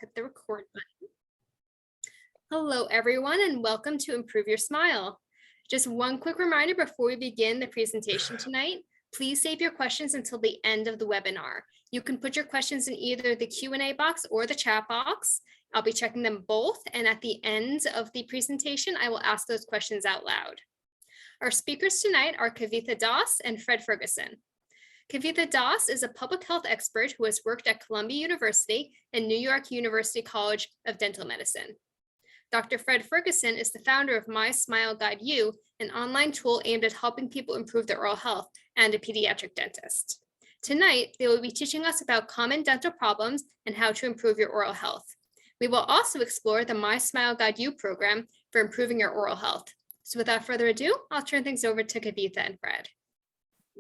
hit the record button. Hello, everyone, and welcome to Improve Your Smile. Just one quick reminder before we begin the presentation tonight, please save your questions until the end of the webinar. You can put your questions in either the Q&A box or the chat box. I'll be checking them both, and at the end of the presentation, I will ask those questions out loud. Our speakers tonight are Kavitha Das and Fred Ferguson. Kavitha Das is a public health expert who has worked at Columbia University and New York University College of Dental Medicine. Dr. Fred Ferguson is the founder of My Smile Guide You, an online tool aimed at helping people improve their oral health, and a pediatric dentist. Tonight, they will be teaching us about common dental problems and how to improve your oral health. We will also explore the My Smile Guide You program for improving your oral health. So without further ado, I'll turn things over to Kavitha and Fred.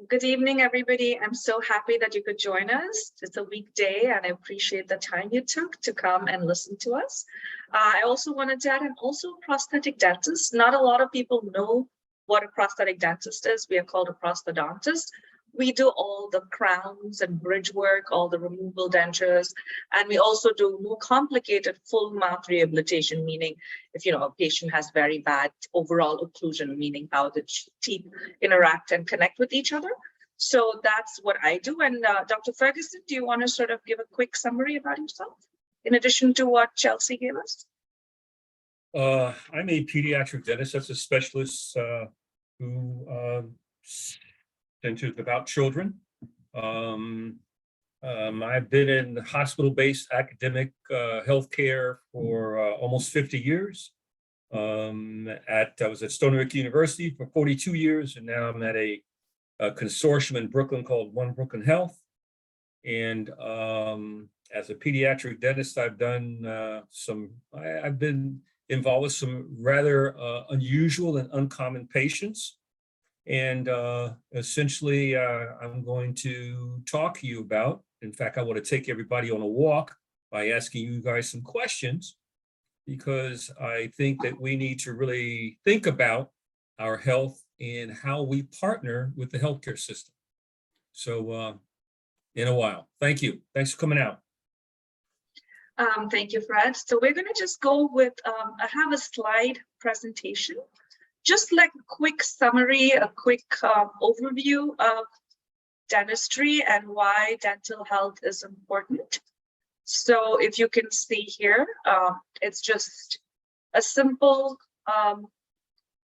Good evening, everybody. I'm so happy that you could join us. It's a weekday, and I appreciate the time you took to come and listen to us. I also wanted to add, I'm also a prosthetic dentist. Not a lot of people know what a prosthetic dentist is. We are called a prosthodontist. We do all the crowns and bridge work, all the removable dentures, and we also do more complicated full mouth rehabilitation, meaning if a patient has very bad overall occlusion, meaning how the teeth interact and connect with each other. So that's what I do. And Dr. Ferguson, do you want to sort of give a quick summary about yourself, in addition to what Chelsea gave us? I'm a pediatric dentist. That's a specialist who centers about children. I've been in hospital-based academic healthcare for almost 50 years. I was at Stony Brook University for 42 years, and now I'm at a consortium in Brooklyn called One Brooklyn Health. And as a pediatric dentist, I've done I've been involved with some rather unusual and uncommon patients. And essentially, I'm going to talk to you about, in fact, I want to take everybody on a walk by asking you guys some questions, because I think that we need to really think about our health and how we partner with the healthcare system. So in a while, thank you. Thanks for coming out. Thank you, Fred. So we're going to just go with, I have a slide presentation. Just like a quick summary, a quick overview of dentistry and why dental health is important. So if you can see here, it's just a simple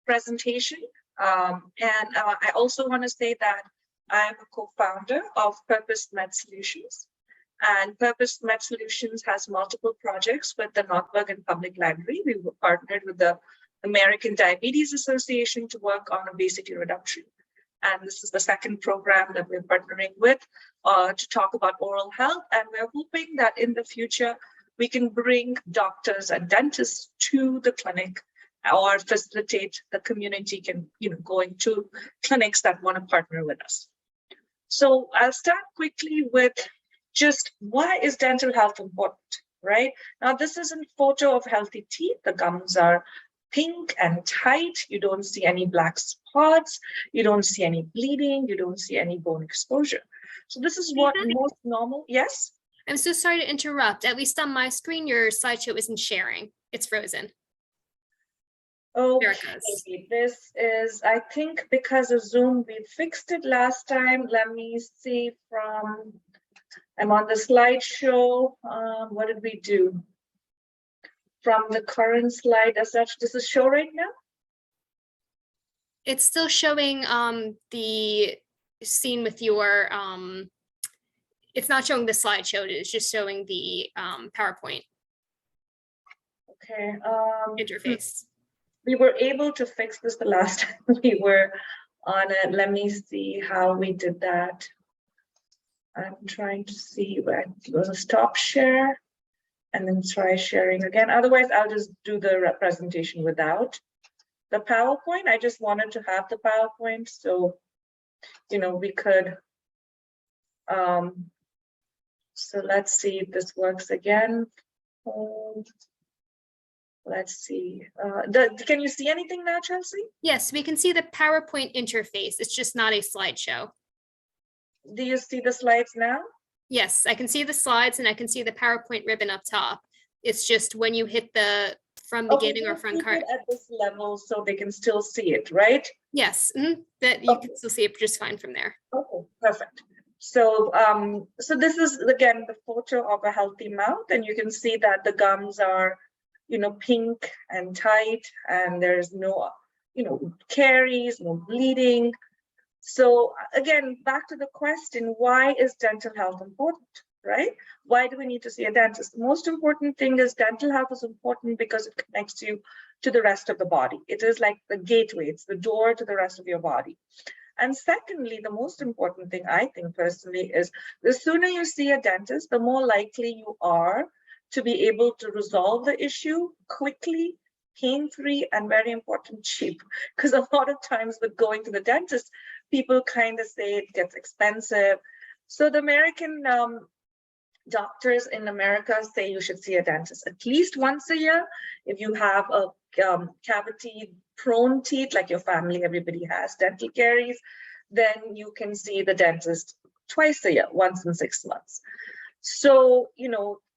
presentation. And I also want to say that I'm a co-founder of Purpose Med Solutions. And Purpose Med Solutions has multiple projects with the North Bergen Public Library. We were partnered with the American Diabetes Association to work on obesity reduction. And this is the second program that we're partnering with to talk about oral health. And we're hoping that in the future, we can bring doctors and dentists to the clinic or facilitate the community going to clinics that want to partner with us. So I'll start quickly with just why is dental health important, right? Now, this is a photo of healthy teeth. The gums are pink and tight. You don't see any black spots. You don't see any bleeding. You don't see any bone exposure. So this is what most normal. Yes? I'm so sorry to interrupt. At least on my screen, your slideshow isn't sharing. It's frozen. Okay, this is, I think because of Zoom, we fixed it last time. Let me see I'm on the slideshow. What did we do? From the current slide as such, does it show right now? It's still showing the scene with your, it's not showing the slideshow, it's just showing the PowerPoint. Okay. Interface. We were able to fix this the last time we were on it. Let me see how we did that. I'm trying to see where it was a stop share. And then try sharing again. Otherwise, I'll just do the presentation without the PowerPoint. I just wanted to have the PowerPoint so, we could. So let's see if this works again. Let's see. Can you see anything now, Chelsea? Yes, we can see the PowerPoint interface. It's just not a slideshow. Do you see the slides now? Yes, I can see the slides and I can see the PowerPoint ribbon up top. It's just when you hit the from Okay, beginning or we'll front keep card. it at this level so they can still see it, right? Yes, that you Okay. can still see it just fine from there. Okay, perfect. So, so this is again the photo of a healthy mouth, and you can see that the gums are, pink and tight, and there's no, caries, no bleeding. So again, back to the question, why is dental health important, right? Why do we need to see a dentist? The most important thing is dental health is important because it connects you to the rest of the body. It is like the gateway, it's the door to the rest of your body. And secondly, the most important thing I think personally is the sooner you see a dentist, the more likely you are to be able to resolve the issue quickly, pain-free, and very important, cheap. Because a lot of times with going to the dentist, people kind of say it gets expensive. So the American doctors in America say you should see a dentist at least once a year. If you have a cavity prone teeth, like your family, everybody has dental caries, then you can see the dentist twice a year, once in 6 months. So,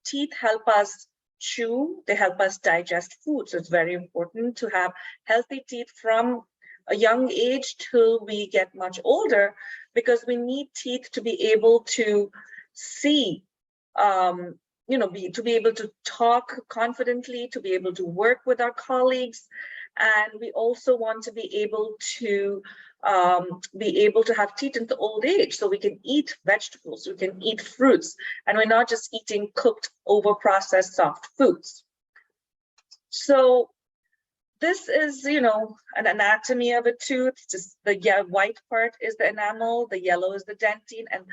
teeth help us chew, they help us digest food. So it's very important to have healthy teeth from a young age till we get much older, because we need teeth to be able to see, to be able to talk confidently, to be able to work with our colleagues. And we also want to be able to have teeth in the old age, so we can eat vegetables, we can eat fruits, and we're not just eating cooked, over-processed soft foods. So this is, an anatomy of a tooth. Just the white part is the enamel, the yellow is the dentine, and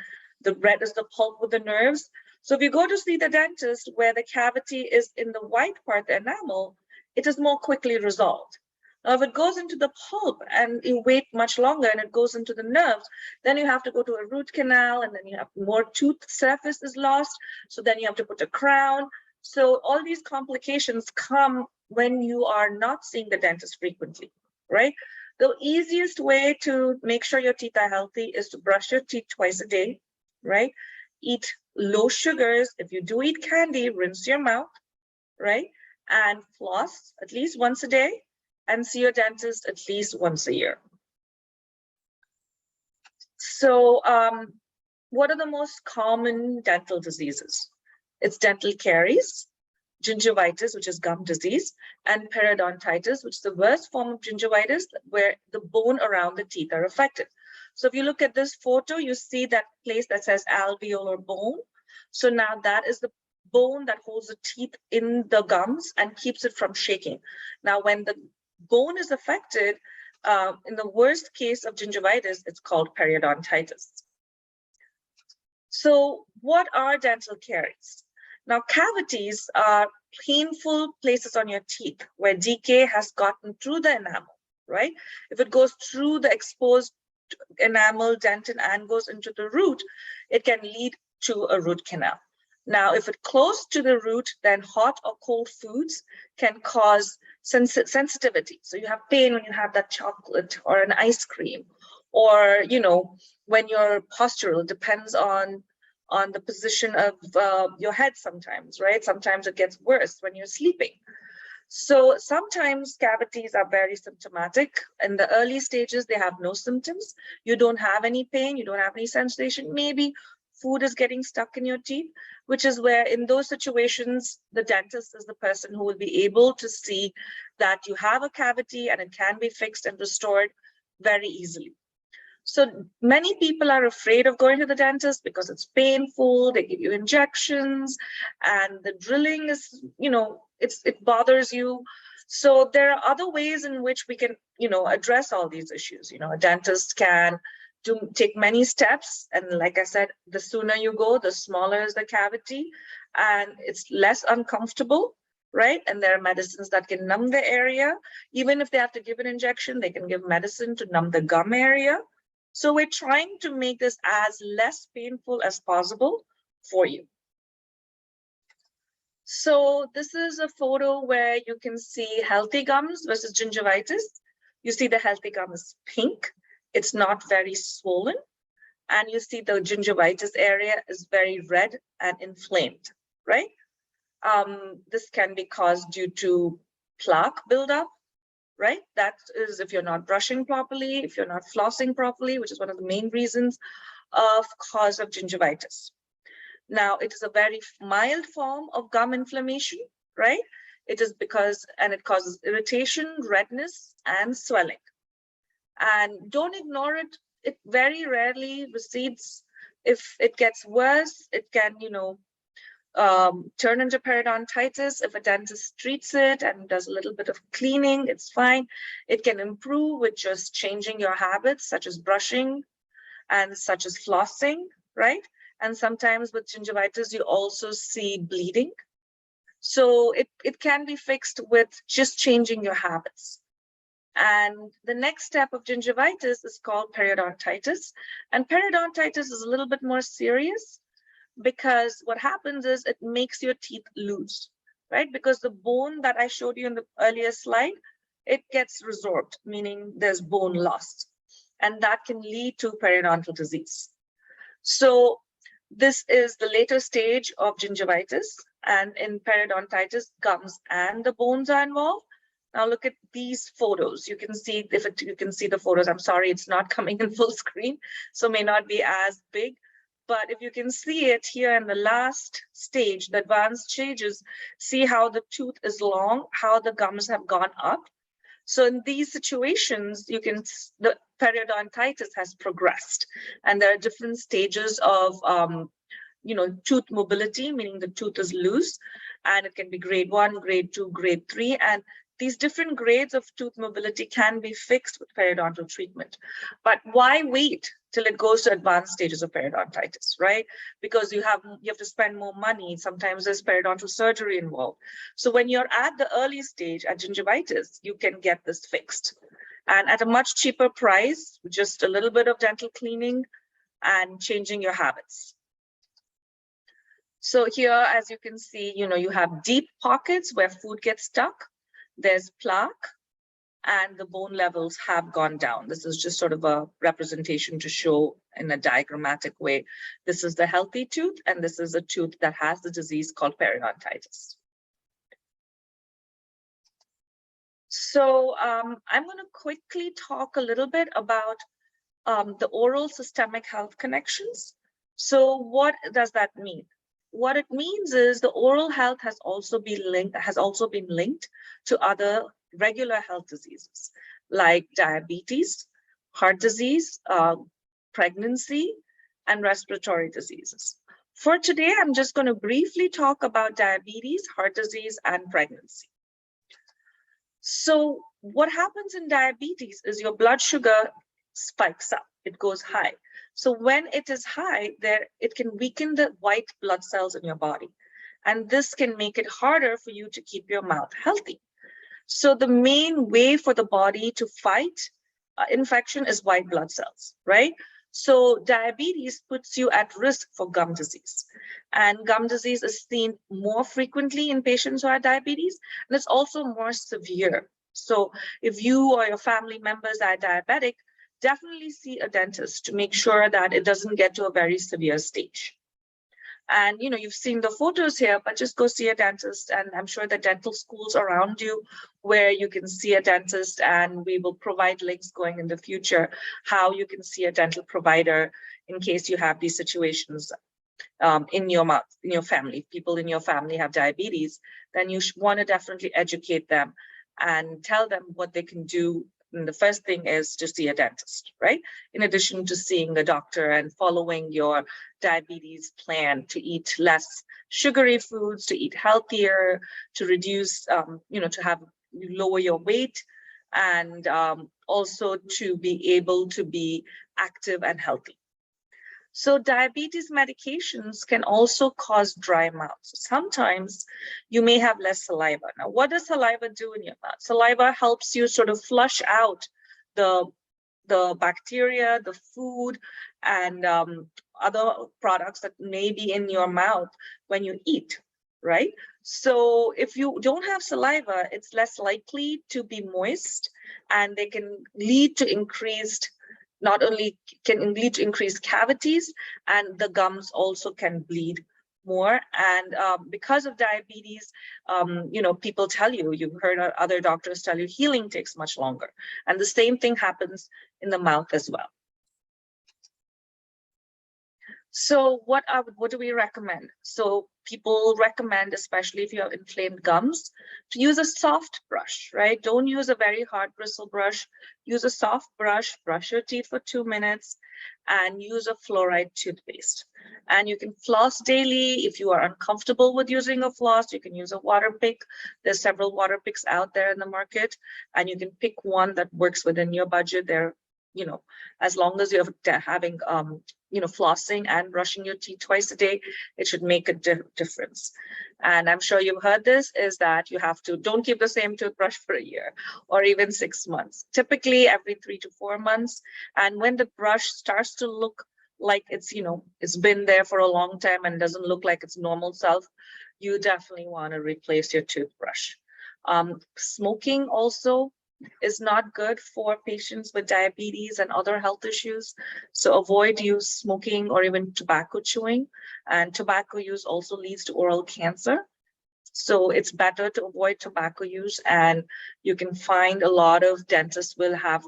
the red is the pulp with the nerves. So if you go to see the dentist where the cavity is in the white part, the enamel, it is more quickly resolved. Now, if it goes into the pulp and you wait much longer and it goes into the nerves, then you have to go to a root canal, and then you have more tooth surface is lost. So then you have to put a crown. So all these complications come when you are not seeing the dentist frequently, right? The easiest way to make sure your teeth are healthy is to brush your teeth twice a day, right? Eat low sugars. If you do eat candy, rinse your mouth, right? And floss at least once a day, and see your dentist at least once a year. So what are the most common dental diseases? It's dental caries, gingivitis, which is gum disease, and periodontitis, which is the worst form of gingivitis, where the bone around the teeth are affected. So if you look at this photo, you see that place that says alveolar bone. So now that is the bone that holds the teeth in the gums and keeps it from shaking. Now, when the bone is affected, in the worst case of gingivitis, it's called periodontitis. So what are dental caries? Now, cavities are painful places on your teeth where decay has gotten through the enamel, right? If it goes through the exposed enamel, dentin, and goes into the root, it can lead to a root canal. Now, if it close to the root, then hot or cold foods can cause sensitivity. So you have pain when you have that chocolate or an ice cream, or, when your postural depends on the position of your head sometimes, right? Sometimes it gets worse when you're sleeping. So sometimes cavities are very symptomatic. In the early stages, they have no symptoms. You don't have any pain, you don't have any sensation. Maybe food is getting stuck in your teeth, which is where in those situations, the dentist is the person who will be able to see that you have a cavity and it can be fixed and restored very easily. So many people are afraid of going to the dentist because it's painful, they give you injections, and the drilling is, it bothers you. So there are other ways in which we can, address all these issues. A dentist can take many steps. And like I said, the sooner you go, the smaller is the cavity, and it's less uncomfortable, right? And there are medicines that can numb the area. Even if they have to give an injection, they can give medicine to numb the gum area. So we're trying to make this as less painful as possible for you. So this is a photo where you can see healthy gums versus gingivitis. You see the healthy gum is pink. It's not very swollen. And you see the gingivitis area is very red and inflamed, right? This can be caused due to plaque buildup, right? That is if you're not brushing properly, if you're not flossing properly, which is one of the main reasons of cause of gingivitis. Now, it is a very mild form of gum inflammation, right? It is because, and it causes irritation, redness, and swelling. And don't ignore it. It very rarely recedes. If it gets worse, it can, turn into periodontitis. If a dentist treats it and does a little bit of cleaning, it's fine. It can improve with just changing your habits, such as brushing and such as flossing, right? And sometimes with gingivitis, you also see bleeding. So it can be fixed with just changing your habits. And the next step of gingivitis is called periodontitis. And periodontitis is a little bit more serious because what happens is it makes your teeth loose, right? Because the bone that I showed you in the earlier slide, it gets resorbed, meaning there's bone loss. And that can lead to periodontal disease. So this is the later stage of gingivitis, and in periodontitis, gums and the bones are involved. Now look at these photos. You can see you can see the photos. I'm sorry, it's not coming in full screen, so may not be as big. But if you can see it here in the last stage, the advanced stages, see how the tooth is long, how the gums have gone up. So in these situations, the periodontitis has progressed, and there are different stages of, tooth mobility, meaning the tooth is loose, and it can be grade 1, grade 2, grade 3, and these different grades of tooth mobility can be fixed with periodontal treatment. But why wait till it goes to advanced stages of periodontitis, right? Because you have to spend more money. Sometimes there's periodontal surgery involved. So when you're at the early stage at gingivitis, you can get this fixed. And at a much cheaper price, just a little bit of dental cleaning and changing your habits. So here, as you can see, you have deep pockets where food gets stuck. There's plaque, and the bone levels have gone down. This is just sort of a representation to show in a diagrammatic way. This is the healthy tooth, and this is a tooth that has the disease called periodontitis. So I'm going to quickly talk a little bit about the oral systemic health connections. So what does that mean? What it means is the oral health has also been linked to other regular health diseases like diabetes, heart disease, pregnancy, and respiratory diseases. For today, I'm just going to briefly talk about diabetes, heart disease, and pregnancy. So what happens in diabetes is your blood sugar spikes up, it goes high. So when it is high, it can weaken the white blood cells in your body. And this can make it harder for you to keep your mouth healthy. So the main way for the body to fight infection is white blood cells, right? So diabetes puts you at risk for gum disease. And gum disease is seen more frequently in patients who have diabetes, and it's also more severe. So if you or your family members are diabetic, definitely see a dentist to make sure that it doesn't get to a very severe stage. And you've seen the photos here, but just go see a dentist. And I'm sure the dental schools around you where you can see a dentist, and we will provide links going in the future, how you can see a dental provider in case you have these situations in your family. People in your family have diabetes, then you want to definitely educate them and tell them what they can do. And the first thing is to see a dentist, right? In addition to seeing a doctor and following your diabetes plan to eat less sugary foods, to eat healthier, to reduce, to lower your weight, and also to be able to be active and healthy. So diabetes medications can also cause dry mouth. Sometimes you may have less saliva. Now, what does saliva do in your mouth? Saliva helps you sort of flush out the bacteria, the food, and other products that may be in your mouth when you eat, right? So if you don't have saliva, it's less likely to be moist, and they can lead to increased cavities, and the gums also can bleed more. And because of diabetes, people tell you, you've heard other doctors tell you healing takes much longer. And the same thing happens in the mouth as well. So what do we recommend? So people recommend, especially if you have inflamed gums, to use a soft brush, right? Don't use a very hard bristle brush. Use a soft brush, brush your teeth for 2 minutes, and use a fluoride toothpaste. And you can floss daily. If you are uncomfortable with using a floss, you can use a water pick. There's several water picks out there in the market, and you can pick one that works within your budget. They're, as long as you're having flossing and brushing your teeth twice a day, it should make a difference. And I'm sure you've heard this, is that don't keep the same toothbrush for a year or even 6 months, typically every 3 to 4 months. And when the brush starts to look like it's been there for a long time and doesn't look like its normal self, you definitely want to replace your toothbrush. Smoking also is not good for patients with diabetes and other health issues. So avoid use smoking or even tobacco chewing. And tobacco use also leads to oral cancer. So it's better to avoid tobacco use, and you can find a lot of dentists will have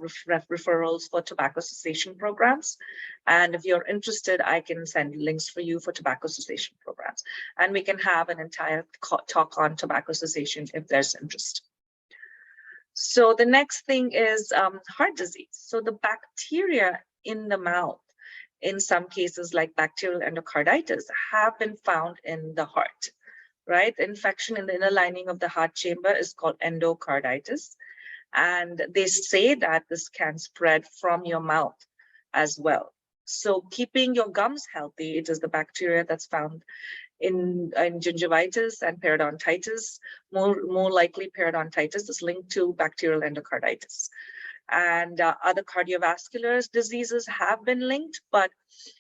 referrals for tobacco cessation programs. And if you're interested, I can send links for you for tobacco cessation programs. And we can have an entire talk on tobacco cessation if there's interest. So the next thing is heart disease. So the bacteria in the mouth, in some cases like bacterial endocarditis, have been found in the heart, right? The infection in the inner lining of the heart chamber is called endocarditis. And they say that this can spread from your mouth as well. So keeping your gums healthy, it is the bacteria that's found in gingivitis and periodontitis. More likely periodontitis is linked to bacterial endocarditis. And other cardiovascular diseases have been linked, but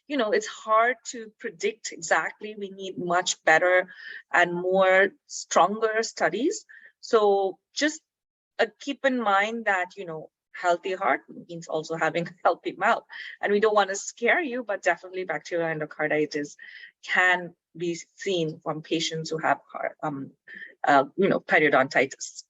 it's hard to predict exactly. We need much better and more stronger studies. So just keep in mind that healthy heart means also having a healthy mouth. And we don't want to scare you, but definitely bacterial endocarditis can be seen from patients who have periodontitis.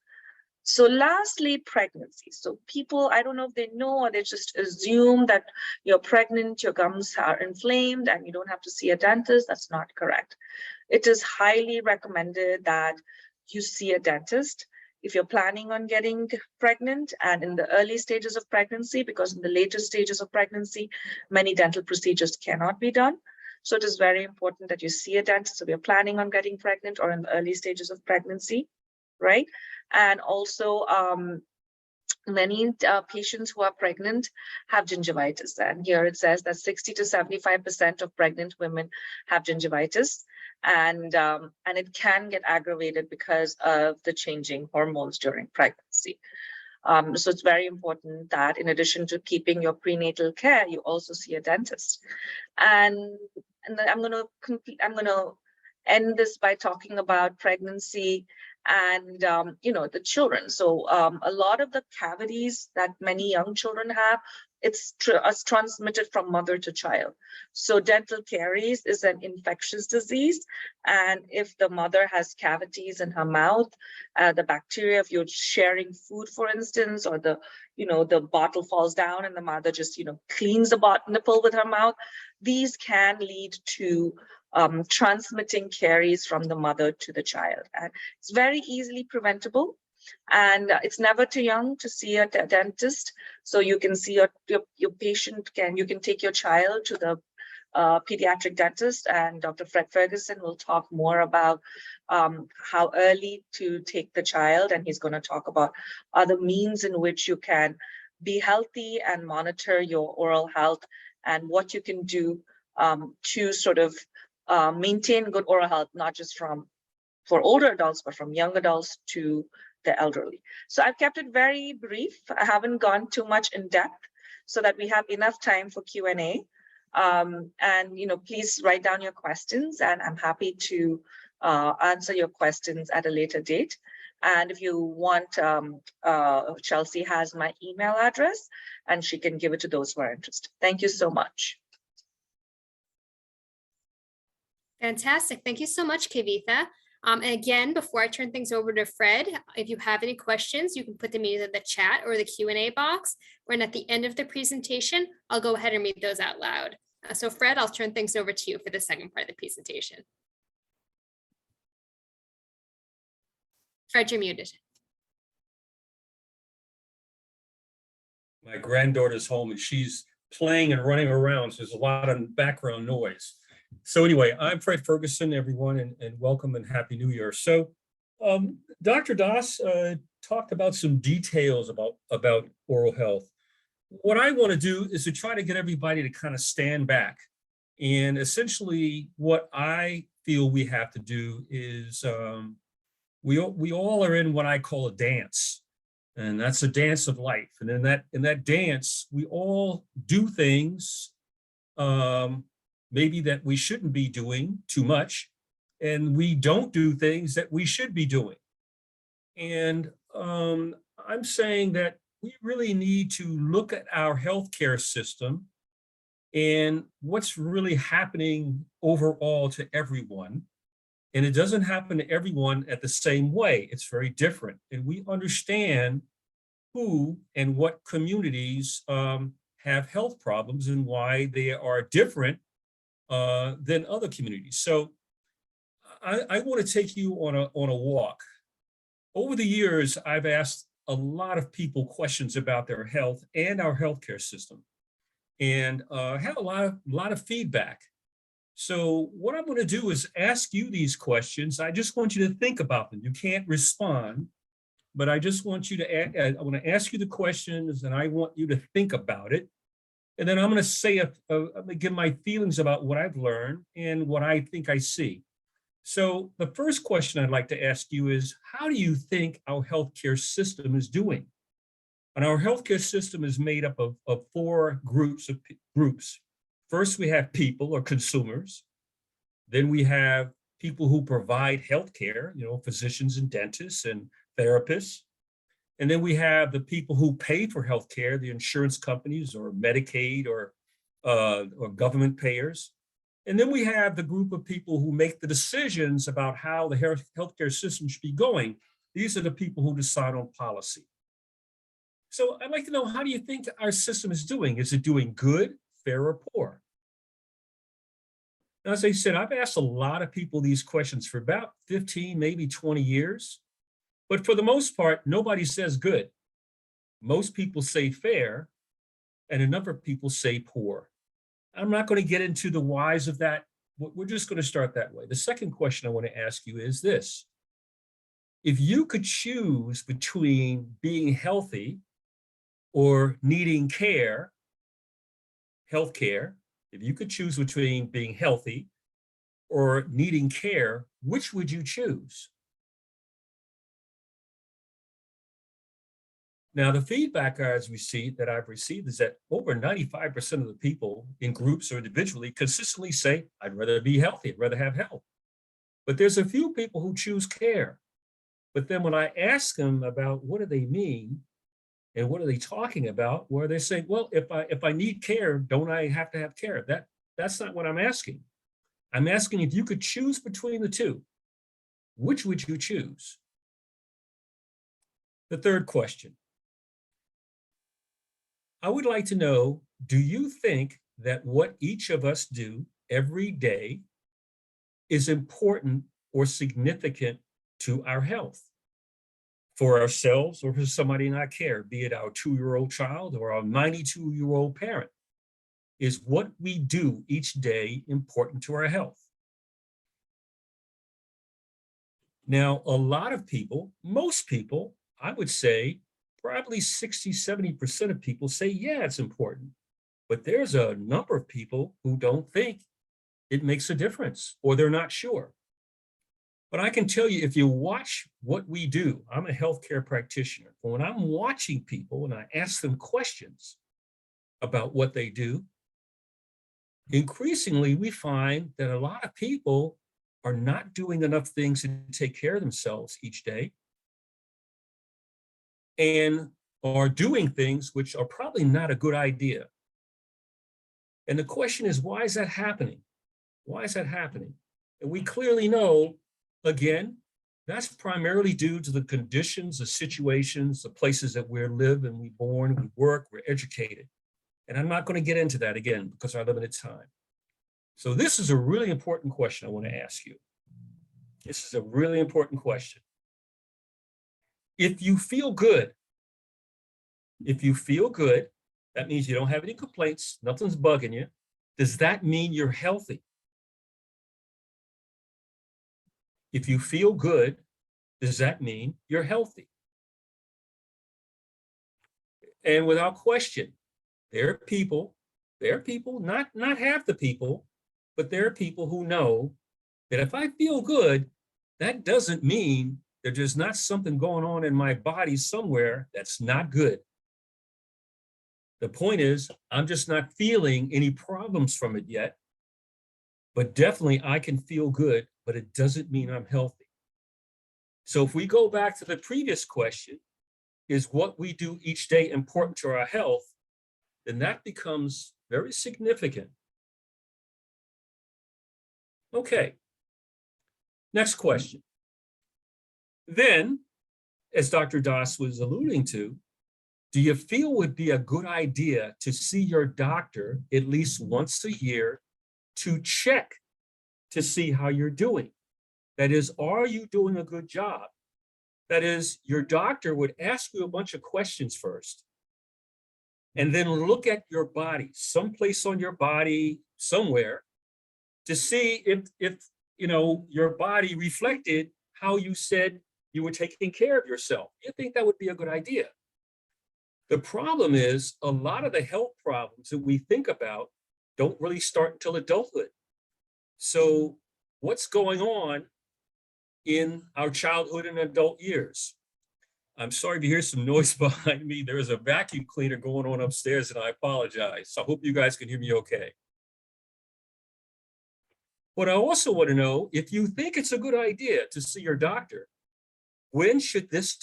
So lastly, pregnancy. So people, I don't know if they know or they just assume that you're pregnant, your gums are inflamed and you don't have to see a dentist. That's not correct. It is highly recommended that you see a dentist if you're planning on getting pregnant and in the early stages of pregnancy, because in the later stages of pregnancy, many dental procedures cannot be done. So it is very important that you see a dentist if you're planning on getting pregnant or in the early stages of pregnancy, right? And also many patients who are pregnant have gingivitis. And here it says that 60 to 75% of pregnant women have gingivitis. And it can get aggravated because of the changing hormones during pregnancy. So it's very important that in addition to keeping your prenatal care, you also see a dentist. And I'm going to end this by talking about pregnancy and the children. So a lot of the cavities that many young children have, it's transmitted from mother to child. So dental caries is an infectious disease, and if the mother has cavities in her mouth, the bacteria, if you're sharing food, for instance, or the bottle falls down and the mother just cleans the nipple with her mouth, these can lead to transmitting caries from the mother to the child. And it's very easily preventable. And it's never too young to see a dentist. So you can see your patient, you can take your child to the pediatric dentist, and Dr. Fred Ferguson will talk more about how early to take the child. And he's going to talk about other means in which you can be healthy and monitor your oral health and what you can do to sort of maintain good oral health, not just for older adults, but from young adults to the elderly. So I've kept it very brief. I haven't gone too much in depth so that we have enough time for Q&A. And please write down your questions, and I'm happy to answer your questions at a later date. And if you want, Chelsea has my email address, and she can give it to those who are interested. Thank you so much. Fantastic. Thank you so much, Kavitha. And again, before I turn things over to Fred, if you have any questions, you can put them either in the chat or the Q&A box. And at the end of the presentation, I'll go ahead and read those out loud. So Fred, I'll turn things over to you for the second part of the presentation. Fred, you're muted. My granddaughter's home and she's playing and running around, so there's a lot of background noise. So anyway, I'm Fred Ferguson, everyone, and welcome and Happy New Year. So Dr. Das talked about some details about oral health. What I want to do is to try to get everybody to kind of stand back. And essentially what I feel we have to do is we all are in what I call a dance. And that's a dance of life. And in that dance, we all do things maybe that we shouldn't be doing too much, and we don't do things that we should be doing. And I'm saying that we really need to look at our healthcare system and what's really happening overall to everyone. And it doesn't happen to everyone at the same way. It's very different. And we understand who and what communities have health problems and why they are different than other communities. So I want to take you on a walk. Over the years, I've asked a lot of people questions about their health and our healthcare system, and had a lot of feedback. So what I'm going to do is ask you these questions. I just want you to think about them. You can't respond, but I just want you to, I want to ask you the questions and I want you to think about it. And then I'm going to say, I'm going to give my feelings about what I've learned and what I think I see. So the first question I'd like to ask you is, how do you think our healthcare system is doing? And our healthcare system is made up of four groups. First, we have people or consumers. Then we have people who provide healthcare, physicians and dentists and therapists. And then we have the people who pay for healthcare, the insurance companies or Medicaid or government payers. And then we have the group of people who make the decisions about how the healthcare system should be going. These are the people who decide on policy. So I'd like to know, how do you think our system is doing? Is it doing good, fair, or poor? Now, as I said, I've asked a lot of people these questions for about 15, maybe 20 years. But for the most part, nobody says good. Most people say fair, and a number of people say poor. I'm not going to get into the whys of that. We're just going to start that way. The second question I want to ask you is this. If you could choose between being healthy or needing care, healthcare, if you could choose between being healthy or needing care, which would you choose? Now, the feedback as we see that I've received is that over 95% of the people in groups or individually consistently say, I'd rather be healthy, I'd rather have health. But there's a few people who choose care. But then when I ask them about what do they mean and what are they talking about, where they say, well, if I need care, don't I have to have care? That's not what I'm asking. I'm asking, if you could choose between the two, which would you choose? The third question. I would like to know, do you think that what each of us do every day is important or significant to our health? For ourselves or for somebody in our care, be it our 2-year-old child or our 92-year-old parent, is what we do each day important to our health? Now, a lot of people, most people, I would say, probably 60, 70% of people say, yeah, it's important. But there's a number of people who don't think it makes a difference, or they're not sure. But I can tell you, if you watch what we do, I'm a healthcare practitioner. When I'm watching people and I ask them questions about what they do, increasingly we find that a lot of people are not doing enough things to take care of themselves each day, and are doing things which are probably not a good idea. And the question is, why is that happening? Why is that happening? And we clearly know, again, that's primarily due to the conditions, the situations, the places that we live and we born, we work, we're educated. And I'm not going to get into that again because of our limited time. So this is a really important question I want to ask you. This is a really important question. If you feel good, that means you don't have any complaints, nothing's bugging you. Does that mean you're healthy? If you feel good, does that mean you're healthy? And without question, there are people, not half the people, but there are people who know that if I feel good, that doesn't mean that there's not something going on in my body somewhere that's not good. The point is, I'm just not feeling any problems from it yet, but definitely I can feel good, but it doesn't mean I'm healthy. So if we go back to the previous question, is what we do each day important to our health? Then that becomes very significant. Okay, next question. Then, as Dr. Das was alluding to, do you feel would be a good idea to see your doctor at least once a year to check to see how you're doing? That is, are you doing a good job? That is, your doctor would ask you a bunch of questions first, and then look at your body, someplace on your body, somewhere, to see if you know your body reflected how you said you were taking care of yourself. You think that would be a good idea? The problem is a lot of the health problems that we think about don't really start until adulthood. So what's going on in our childhood and adult years? I'm sorry if you hear some noise behind me. There is a vacuum cleaner going on upstairs, and I apologize. So I hope you guys can hear me okay. But I also want to know, if you think it's a good idea to see your doctor, when should this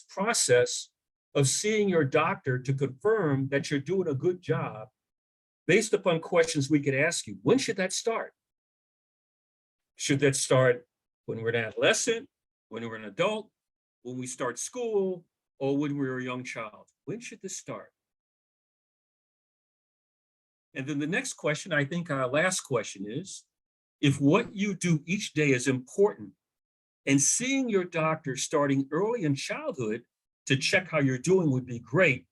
process of seeing your doctor to confirm that you're doing a good job, based upon questions we could ask you, when should that start? Should that start when we're an adolescent, when we're an adult, when we start school, or when we're a young child? When should this start? And then the next question, I think our last question is, if what you do each day is important, and seeing your doctor starting early in childhood to check how you're doing would be great,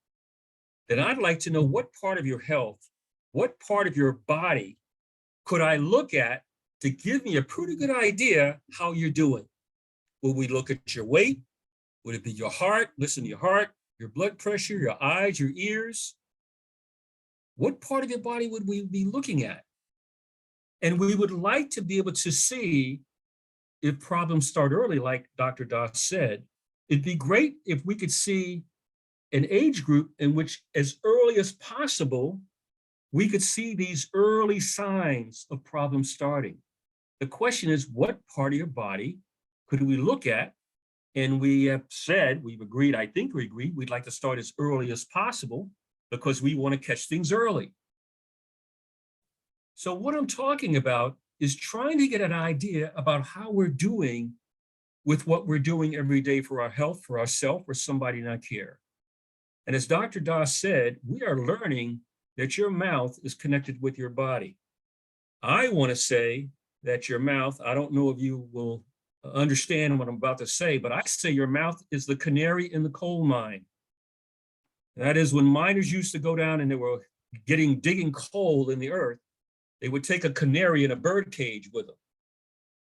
then I'd like to know what part of your health, what part of your body could I look at to give me a pretty good idea how you're doing? Will we look at your weight? Would it be your heart? Listen to your heart, your blood pressure, your eyes, your ears? What part of your body would we be looking at? And we would like to be able to see if problems start early, like Dr. Das said. It'd be great if we could see an age group in which, as early as possible, we could see these early signs of problems starting. The question is, what part of your body could we look at? And we have said, we've agreed, I think we agreed, we'd like to start as early as possible because we want to catch things early. So what I'm talking about is trying to get an idea about how we're doing with what we're doing every day for our health, for ourselves, or somebody in our care. And as Dr. Das said, we are learning that your mouth is connected with your body. I want to say that your mouth, I don't know if you will understand what I'm about to say, but I say your mouth is the canary in the coal mine. That is, when miners used to go down and they were digging coal in the earth, they would take a canary in a bird cage with them.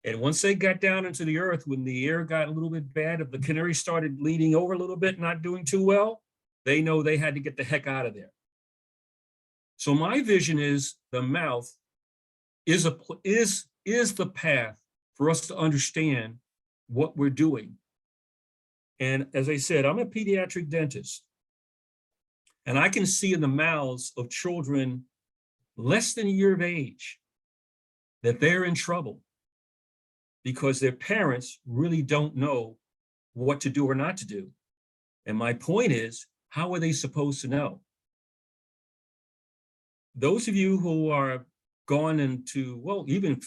And once they got down into the earth, when the air got a little bit bad, if the canary started leaning over a little bit, not doing too well, they know they had to get the heck out of there. So my vision is the mouth is the path for us to understand what we're doing. And as I said, I'm a pediatric dentist, and I can see in the mouths of children less than a year of age that they're in trouble because their parents really don't know what to do or not to do. And my point is, how are they supposed to know? Those of you who are gone into, well, even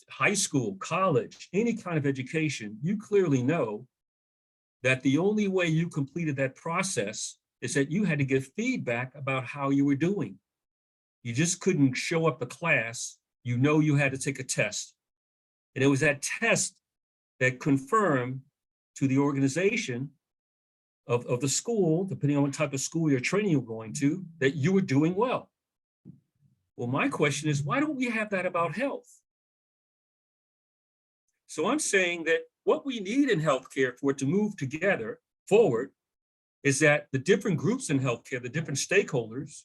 high school, college, any kind of education, you clearly know that the only way you completed that process is that you had to give feedback about how you were doing. You just couldn't show up to class. You know you had to take a test. And it was that test that confirmed to the organization of the school, depending on what type of school or training you're going to, that you were doing well. Well, my question is, why don't we have that about health? So I'm saying that what we need in healthcare for it to move together forward is that the different groups in healthcare, the different stakeholders,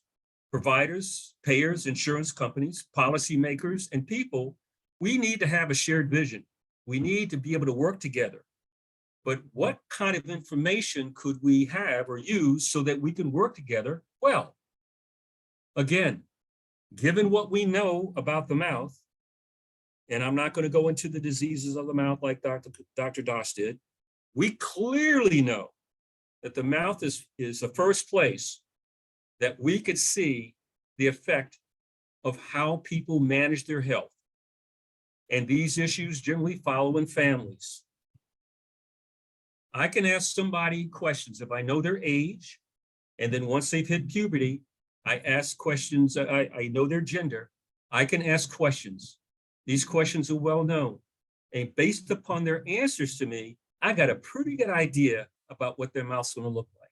providers, payers, insurance companies, policymakers, and people, we need to have a shared vision. We need to be able to work together. But what kind of information could we have or use so that we can work together well? Again, given what we know about the mouth, and I'm not going to go into the diseases of the mouth like Dr. Doss did, we clearly know that the mouth is the first place that we could see the effect of how people manage their health. And these issues generally follow in families. I can ask somebody questions if I know their age, and then once they've hit puberty, I ask questions, I know their gender, I can ask questions. These questions are well known. And based upon their answers to me, I got a pretty good idea about what their mouth's gonna look like.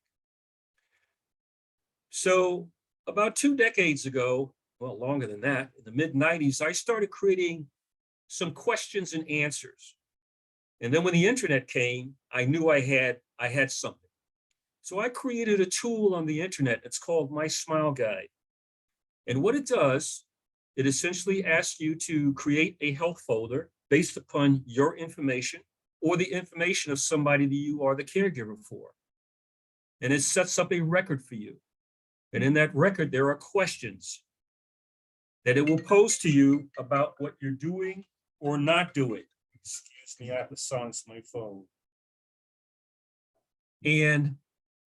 So about 2 decades ago, well, longer than that, in the mid-90s, I started creating some questions and answers. And then when the internet came, I knew I had something. So I created a tool on the internet. It's called My Smile Guide. And what it does, it essentially asks you to create a health folder based upon your information or the information of somebody that you are the caregiver for. And it sets up a record for you. And in that record, there are questions that it will pose to you about what you're doing or not doing. Excuse me, I have to silence my phone. And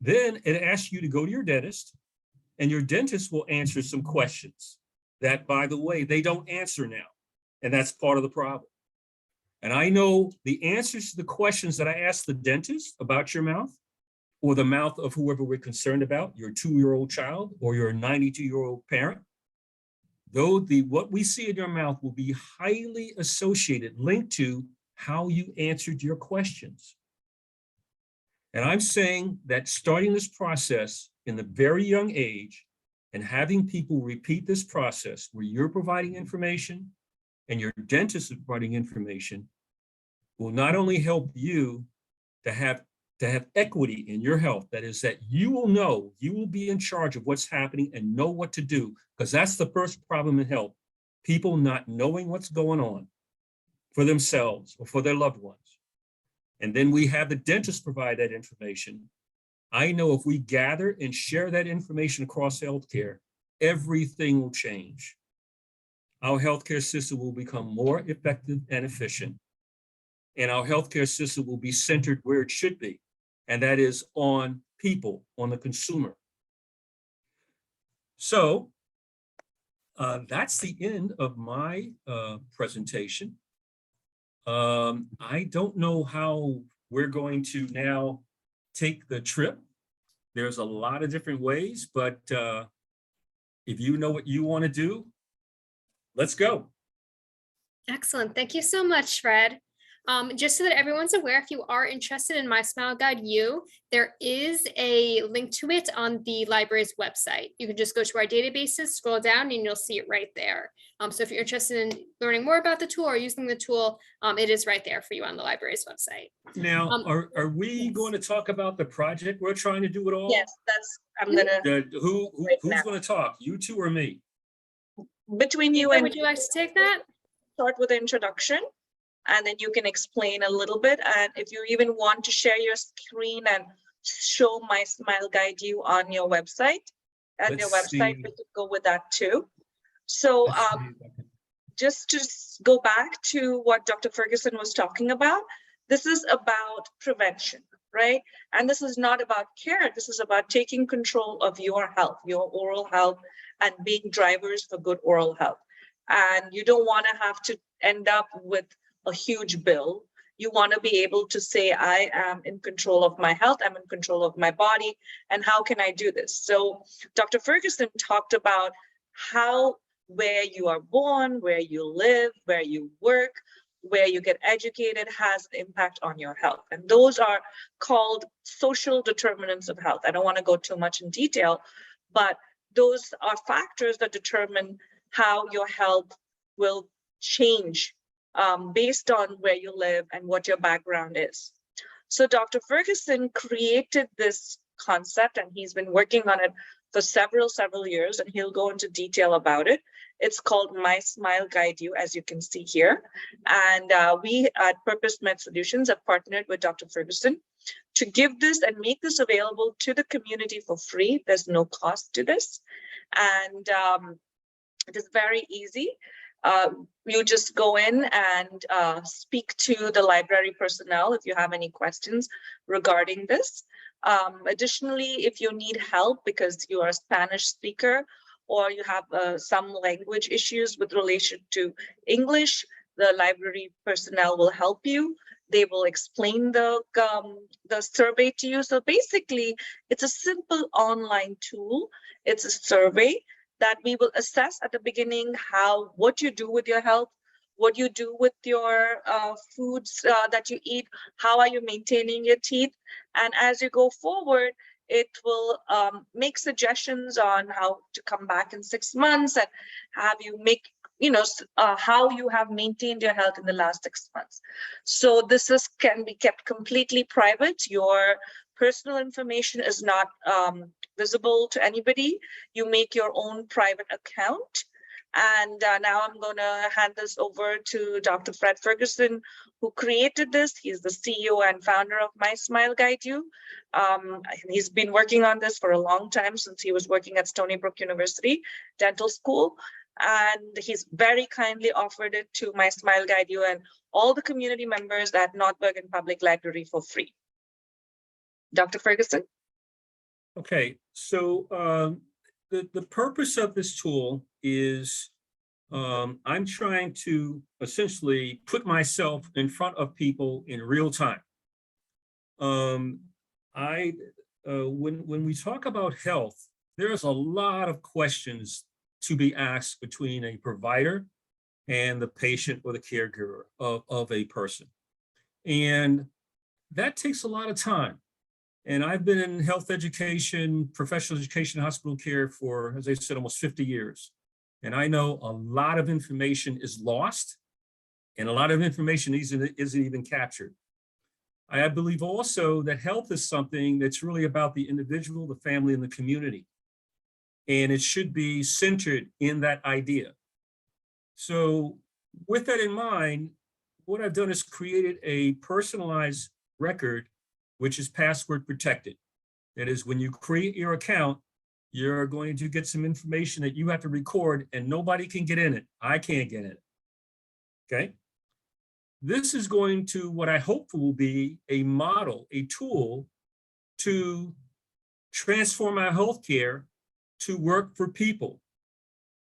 then it asks you to go to your dentist, and your dentist will answer some questions that, by the way, they don't answer now. And that's part of the problem. And I know the answers to the questions that I asked the dentist about your mouth, or the mouth of whoever we're concerned about, your 2-year-old child or your 92-year-old parent, though what we see in your mouth will be highly associated, linked to how you answered your questions. And I'm saying that starting this process in the very young age and having people repeat this process where you're providing information and your dentist is providing information will not only help you to have equity in your health. That is, that you will be in charge of what's happening and know what to do, because that's the first problem in health. People not knowing what's going on for themselves or for their loved ones. And then we have the dentist provide that information. I know if we gather and share that information across healthcare, everything will change. Our healthcare system will become more effective and efficient. And our healthcare system will be centered where it should be, and that is on people, on the consumer. So that's the end of my presentation. I don't know how we're going to now take the trip. There's a lot of different ways, but if you know what you want to do, let's go. Excellent. Thank you so much, Fred. Just so that everyone's aware, if you are interested in My Smile Guide U, there is a link to it on the library's website. You can just go to our databases, scroll down, and you'll see it right there. So if you're interested in learning more about the tool or using the tool, it is right there for you on the library's website. Now, are we going to talk about the project we're trying to do it all? Yes, I'm gonna. Who's going to talk? You two or me? Between you Eva, and. would you like to take that? Start with the introduction, and then you can explain a little bit. And if you even want to share your screen and show My Smile Guide U on your website, we could go with that too. So just to go back to what Dr. Ferguson was talking about, this is about prevention, right? And this is not about care. This is about taking control of your health, your oral health, and being drivers for good oral health. and you don't want to have to end up with a huge bill. You want to be able to say, I am in control of my health, I'm in control of my body, and how can I do this? So Dr. Ferguson talked about how where you are born, where you live, where you work, where you get educated has an impact on your health. And those are called social determinants of health. I don't want to go too much in detail, but those are factors that determine how your health will change based on where you live and what your background is. So Dr. Ferguson created this concept, and he's been working on it for several years, and he'll go into detail about it. It's called My Smile Guide You, as you can see here. And we at Purpose Med Solutions have partnered with Dr. Ferguson to give this and make this available to the community for free. There's no cost to this. And it is very easy. You just go in and speak to the library personnel if you have any questions regarding this. Additionally, if you need help because you are a Spanish speaker or you have some language issues with relation to English, the library personnel will help you. They will explain the survey to you. So basically, it's a simple online tool. It's a survey that we will assess at the beginning what you do with your health, what you do with your foods that you eat, how are you maintaining your teeth. And as you go forward, it will make suggestions on how to come back in 6 months and have you make, how you have maintained your health in the last 6 months. So this can be kept completely private. Your personal information is not visible to anybody. You make your own private account. And now I'm going to hand this over to Dr. Fred Ferguson, who created this. He's the CEO and founder of My Smile Guide You. He's been working on this for a long time, since he was working at Stony Brook University Dental School. And he's very kindly offered it to My Smile Guide You and all the community members at North Bergen Public Library for free. Dr. Ferguson? Okay, so the purpose of this tool is I'm trying to essentially put myself in front of people in real time. When we talk about health, there's a lot of questions to be asked between a provider and the patient or the caregiver of a person. And that takes a lot of time. And I've been in health education, professional education, hospital care for, as I said, almost 50 years. And I know a lot of information is lost and a lot of information isn't even captured. I believe also that health is something that's really about the individual, the family, and the community. And it should be centered in that idea. So with that in mind, what I've done is created a personalized record which is password protected. That is, when you create your account, you're going to get some information that you have to record and nobody can get in it. I can't get in it, okay? This is going to, what I hope will be a model, a tool to transform our healthcare to work for people.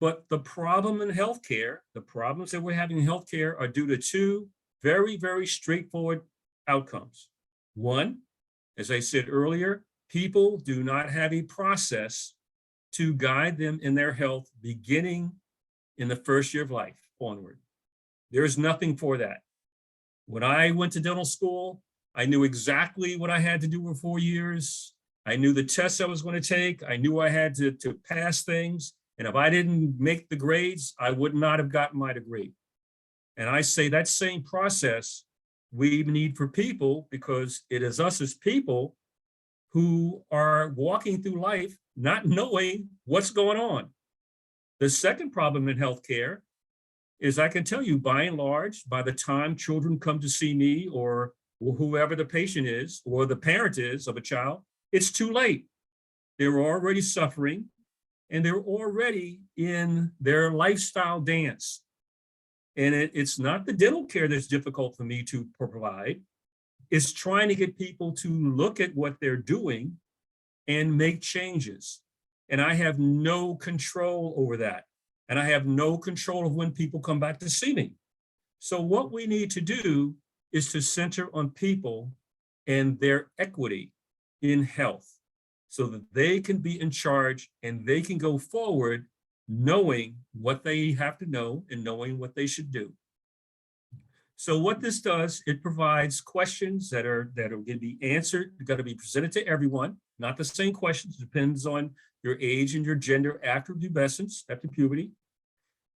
But the problem in healthcare, the problems that we're having in healthcare are due to two very, very straightforward outcomes. One, as I said earlier, people do not have a process to guide them in their health beginning in the first year of life onward. There's nothing for that. When I went to dental school, I knew exactly what I had to do for 4 years. I knew the tests I was going to take. I knew I had to pass things. And if I didn't make the grades, I would not have gotten my degree. And I say that same process we need for people, because it is us as people who are walking through life not knowing what's going on. The second problem in healthcare is, I can tell you, by and large, by the time children come to see me or whoever the patient is or the parent is of a child, it's too late. They're already suffering and they're already in their lifestyle dance. And it's not the dental care that's difficult for me to provide. It's trying to get people to look at what they're doing and make changes. And I have no control over that. and I have no control of when people come back to see me. So what we need to do is to center on people and their equity in health so that they can be in charge and they can go forward knowing what they have to know and knowing what they should do. So what this does, it provides questions that are going to be answered, got to be presented to everyone, not the same questions, depends on your age and your gender after pubescence, after puberty.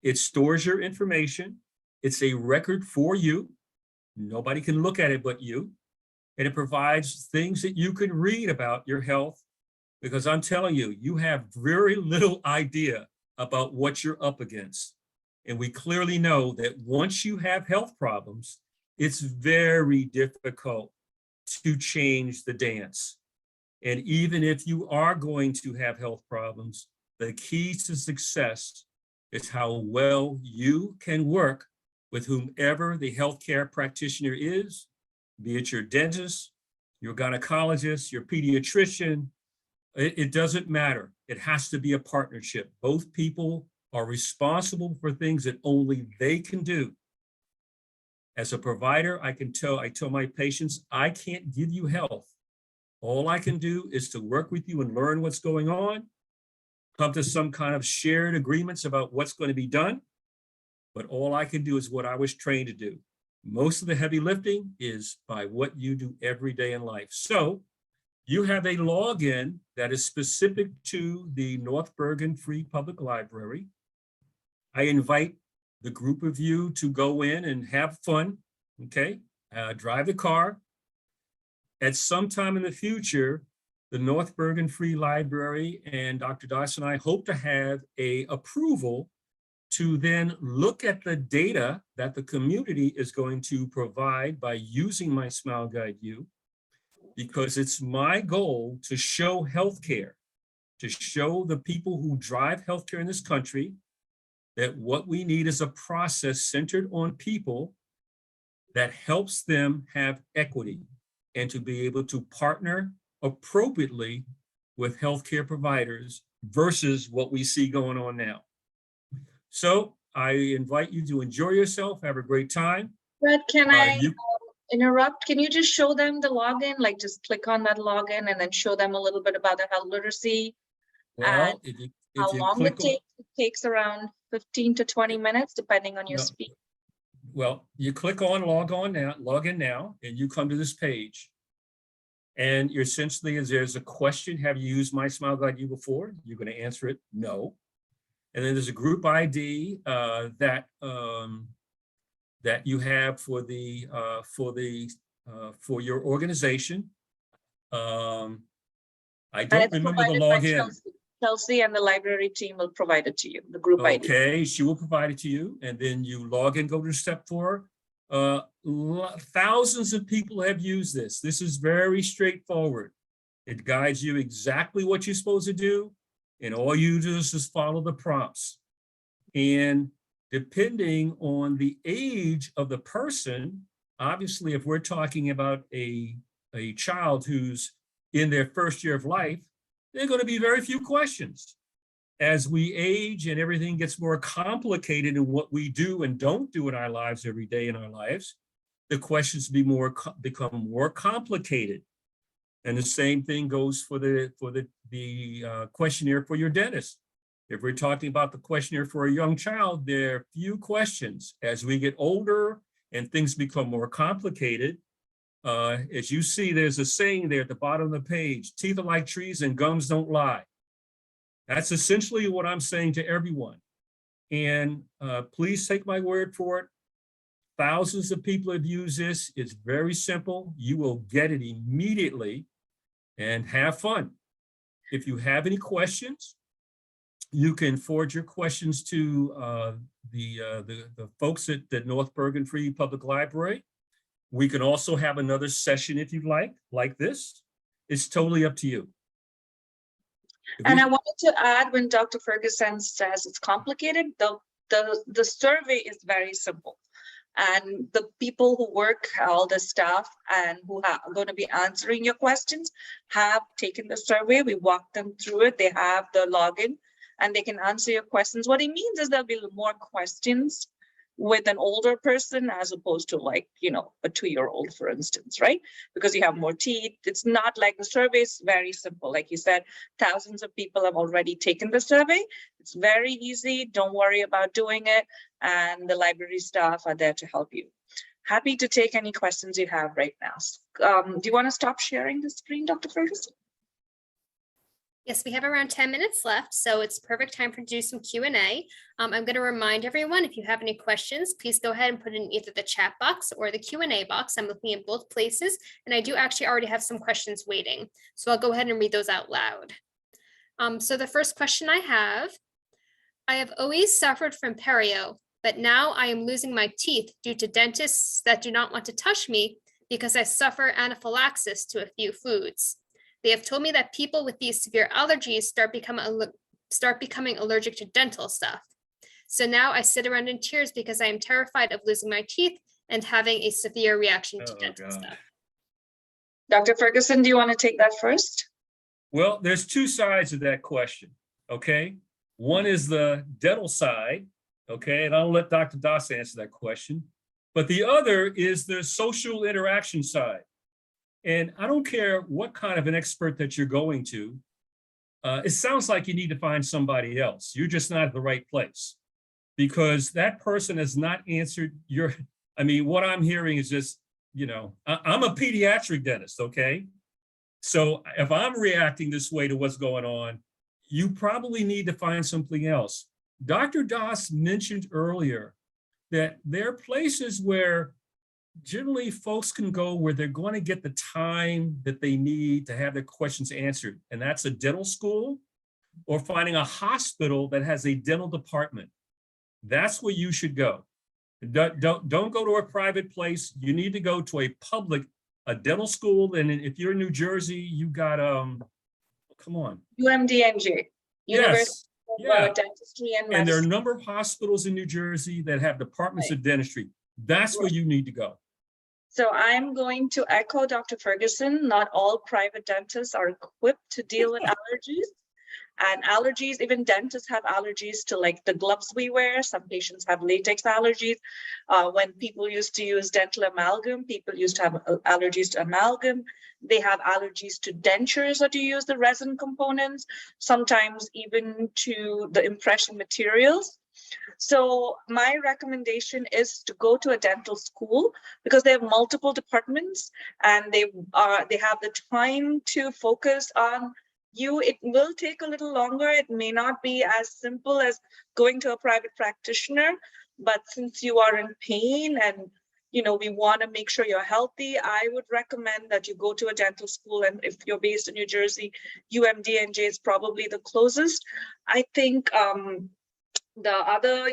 It stores your information. It's a record for you. Nobody can look at it but you. And it provides things that you can read about your health, because I'm telling you, you have very little idea about what you're up against. And we clearly know that once you have health problems, it's very difficult to change the dance. And even if you are going to have health problems, the key to success is how well you can work with whomever the healthcare practitioner is, be it your dentist, your gynecologist, your pediatrician. It doesn't matter. It has to be a partnership. Both people are responsible for things that only they can do. As a provider, I tell my patients, I can't give you health. All I can do is to work with you and learn what's going on, come to some kind of shared agreements about what's going to be done. But all I can do is what I was trained to do. Most of the heavy lifting is by what you do every day in life. So you have a login that is specific to the North Bergen Free Public Library. I invite the group of you to go in and have fun, okay? Drive the car. At some time in the future, the North Bergen Free Library and Dr. Dawson and I hope to have an approval to then look at the data that the community is going to provide by using My Smile Guide U, because it's my goal to show healthcare, to show the people who drive healthcare in this country that what we need is a process centered on people that helps them have equity and to be able to partner appropriately with healthcare providers versus what we see going on now. So I invite you to enjoy yourself, have a great time. But can I interrupt? Can you just show them the login? Like just click on that login and then show them a little bit about the health literacy. Well, How long it takes? It takes around 15 to 20 minutes, depending on your speed. Well, you click on log in now, and you come to this page. And you're essentially, there's a question, have you used My Smile Guide U before? You're going to answer it, no. And then there's a group ID that you have for your organization. I don't remember the login. Chelsea and the library team will provide it to you, the group ID. Okay, she will provide it to you, and then you log in, go to step 4. Thousands of people have used this. This is very straightforward. It guides you exactly what you're supposed to do, and all you do is just follow the prompts. And depending on the age of the person, obviously, if we're talking about a child who's in their first year of life, there are going to be very few questions. As we age and everything gets more complicated in what we do and don't do in our lives every day in our lives, the questions become more complicated. And the same thing goes for the questionnaire for your dentist. If we're talking about the questionnaire for a young child, there are few questions. As we get older and things become more complicated, as you see, there's a saying there at the bottom of the page, teeth are like trees and gums don't lie. That's essentially what I'm saying to everyone. And please take my word for it. Thousands of people have used this. It's very simple. You will get it immediately and have fun. If you have any questions, you can forward your questions to the folks at the North Bergen Free Public Library. We can also have another session if you'd like this. It's totally up to you. And I wanted to add, when Dr. Ferguson says it's complicated, the survey is very simple. And the people who work, all the staff and who are going to be answering your questions have taken the survey. We walked them through it. They have the login and they can answer your questions. What it means is there'll be more questions with an older person as opposed to like, you know, a 2-year-old, for instance, right? Because you have more teeth. It's not like the survey is very simple. Like you said, thousands of people have already taken the survey. It's very easy. Don't worry about doing it. And the library staff are there to help you. Happy to take any questions you have right now. Do you want to stop sharing the screen, Dr. Ferguson? Yes, we have around 10 minutes left, so it's perfect time for to do some Q&A. I'm going to remind everyone, if you have any questions, please go ahead and put it in either the chat box or the Q&A box. I'm looking at both places, and I do actually already have some questions waiting. So I'll go ahead and read those out loud. So the first question I have always suffered from perio, but now I am losing my teeth due to dentists that do not want to touch me because I suffer anaphylaxis to a few foods. They have told me that people with these severe allergies start becoming allergic to dental stuff. So now I sit around in tears because I am terrified of losing my teeth and having a severe reaction to dental stuff. Dr. Ferguson, do you want to take that first? Well, there's two sides of that question, okay? One is the dental side, okay? And I'll let Dr. Das answer that question. But the other is the social interaction side. And I don't care what kind of an expert that you're going to, it sounds like you need to find somebody else. You're just not at the right place because that person has not answered your, I mean, what I'm hearing is just, you know, I'm a pediatric dentist, okay? So if I'm reacting this way to what's going on, you probably need to find something else. Dr. Das mentioned earlier that there are places where generally folks can go where they're going to get the time that they need to have their questions answered. And that's a dental school or finding a hospital that has a dental department. That's where you should go. Don't go to a private place. You need to go to a dental school. And if you're in New Jersey, you got, come on. UMDNJ. Yes. Yeah. Dentistry and there are a medicine. number of hospitals in New Jersey that have departments of dentistry. That's where you need to go. So I'm going to echo Dr. Ferguson. Not all private dentists are equipped to deal with allergies. And allergies, even dentists have allergies to like the gloves we wear. Some patients have latex allergies. When people used to use dental amalgam, people used to have allergies to amalgam. They have allergies to dentures or to use the resin components, sometimes even to the impression materials. So my recommendation is to go to a dental school because they have multiple departments and they have the time to focus on you. It will take a little longer. It may not be as simple as going to a private practitioner, but since you are in pain and you know we want to make sure you're healthy, I would recommend that you go to a dental school. And if you're based in New Jersey, UMDNJ is probably the closest. I think the other